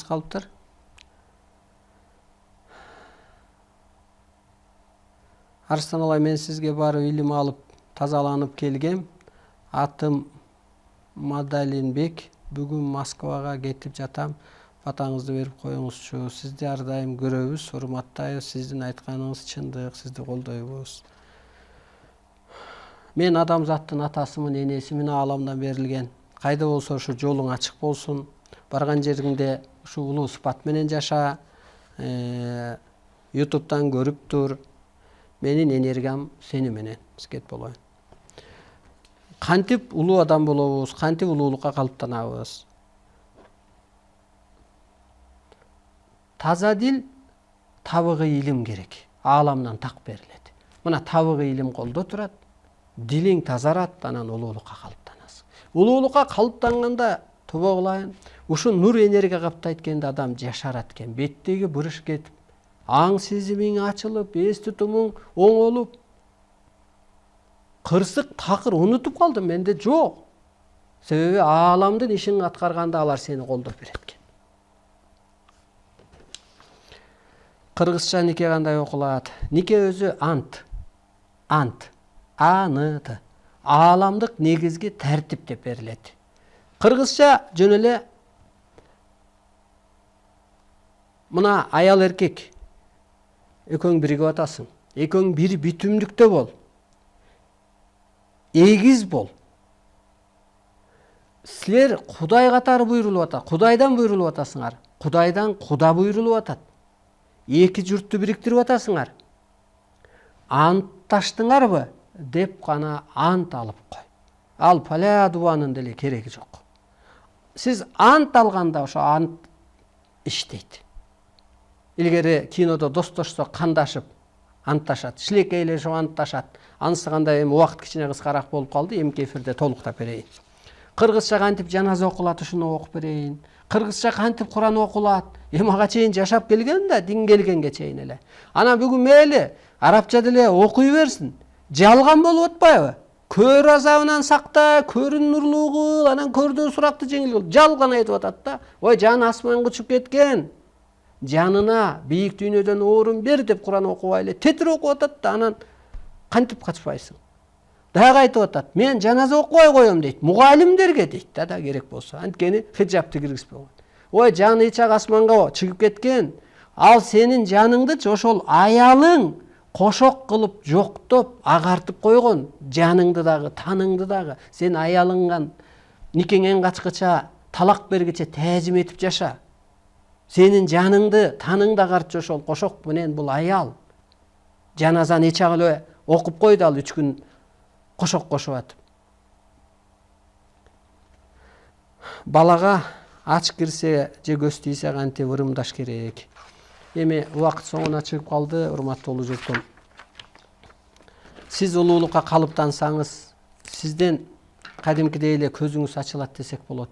калыптыр. Арыстан алай, мен сизге барып илим алып, тазаланып келгем. Атым Мадалинбек. Бүгүн Москвага кетип жатам. Батаңызды берип коюңузчу. Сизди ар дайым көрөбүз, урматтайбыз. Сиздин айтканыңыз чындык, сизди колдойбуз. Мен адамзаттын атасымын, энесимин, ааламдан берилген. Кайда болсо ушу жолуң ачык болсун. Барган жериңде ушу улуу сыпат менен жаша. YouTube'дан көрүп тур. Менин энергиям сени менен скет болоюн. Кантип улуу адам болобуз, кантип улуулукка калыптанабыз. Таза дил, табыгы илим керек. Ааламдан так берилет. Мына табыгы илим колдо турат. Дилиң тазарат, анан улуулукка калыптанасың. Улуулукка калыптанганда туба кылайын, ушу нур энергия каптайт экенде адам жашарат экен. Беттеги бырыш кетип, аң сезимиң ачылып, эс тутумуң оңолуп, кырсык такыр унутуп калдым, менде жок. Себеби ааламдын ишин аткарганда алар сени колдоп берет экен. Кыргызча нике кандай окулат? Нике өзү ант. Ант. Ант. Ааламдык негизги тартип деп берилет. Кыргызча жөн эле мына аял эркек экөөң биригип атасың. Экөөң бир бүтүмдүктө бол. Эгиз бол. Силер Кудай катары буйрулуп атат. Кудайдан буйрулуп атасыңар. Кудайдан Куда буйрулуп атат. Эки журтту бириктирип атасыңар. Антташтыңарбы деп гана ант алып кой. Ал паля дубанын деле кереги жок. Сиз ант алганда ошо ант иштейт. Илгери кинодо достошсо кандашып антташат, шилекейлешип антташат. Анысы кандай эми убакыт кичине кыскараак болуп калды, эмки эфирде толуктап берейин. Кыргызча кантип жаназа окулат, ушуну окуп берейин. Кыргызча кантип Куран окулат. Эми ага чейин жашап келген да, дин келгенге чейин эле. Анан бүгүн мейли арабча деле окуй берсин. Жалган болуп атпайбы? Көр азабынан сакта, көрүн нурлуу кыл, анан көрдөн суракты жеңил кыл. Жалган айтып атат да. Ой, жаны асманга учуп кеткен. Жанына бийик дүйнөдөн орун бер деп Куран окубайлы. Тетир окуп атат да, анан кантип качпайсың? Дагы айтып атат. Мен жаназа окубай коем дейт. Мугалимдерге дейт да керек болсо. Анткени хиджабты киргизбей койгон. Ой, жаны ичак асманга чыгып кеткен. Ал сенин жаныңды ошол аялың кошок кылып жоктоп агартып койгон. Жаныңды дагы, таныңды дагы. Сен аялыңган никеңен качкыча, талак бергиче тәзим этип жаша. Сенин жаныңды, таныңды агартчы ошол кошок менен бул аял. Жаназаны ичак эле окуп койду ал 3 күн кошок кошуп атып. Балага ач кирсе же көз тийсе кантип ырымдаш керек. Эми убакыт соңуна чыгып калды, урматтуу журтум. Сиз улуулукка калыптансаңыз, сизден кадимкидей эле көзүңүз ачылат десек болот.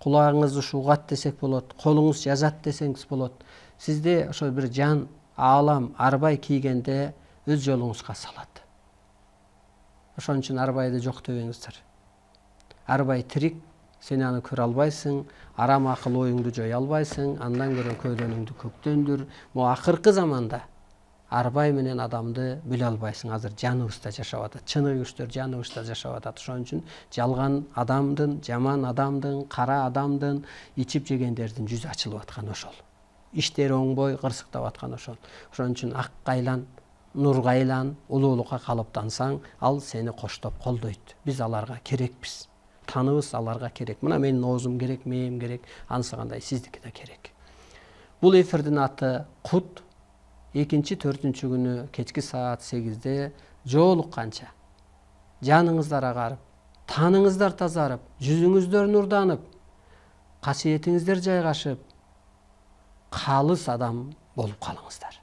Кулагыңыз ушу угат десек болот. Колуңуз жазат десеңиз болот. Сизде ошо бир жан, аалам, арбай кийгенде өз жолуңузга салат. Ошон үчүн арбайды жок дебеңиздер. Арбай тирик, сен аны көрө албайсың, арам акыл оюңду жой албайсың, андан көрө көйдөнүңдү көктөндүр. Могу акыркы заманда арбай менен адамды биле албайсың. Азыр жаныбызда жашап атат. Чыныгы күчтөр жаныбызда жашап атат. Ошон үчүн жалган адамдын, жаман адамдын, кара адамдын, ичип жегендердин жүзү ачылып аткан ошол. Иштери оңбой кырсыктап аткан ошол. Ошон үчүн акка айлан, нурга айлан, улуулукка калыптансаң, ал сени коштоп колдойт. Биз аларга керекпиз. Таныбыз аларга керек. Мына менин оозум керек, мээм керек, анысы кандай сиздики да керек. Бул эфирдин аты Кут. 2-4 күнү кечки саат 8-де жолукканча жаныңыздар агарып, таныңыздар тазарып, жүзүңүздөр нурданып, касиетиңиздер жайгашып, калыс адам болуп калыңыздар.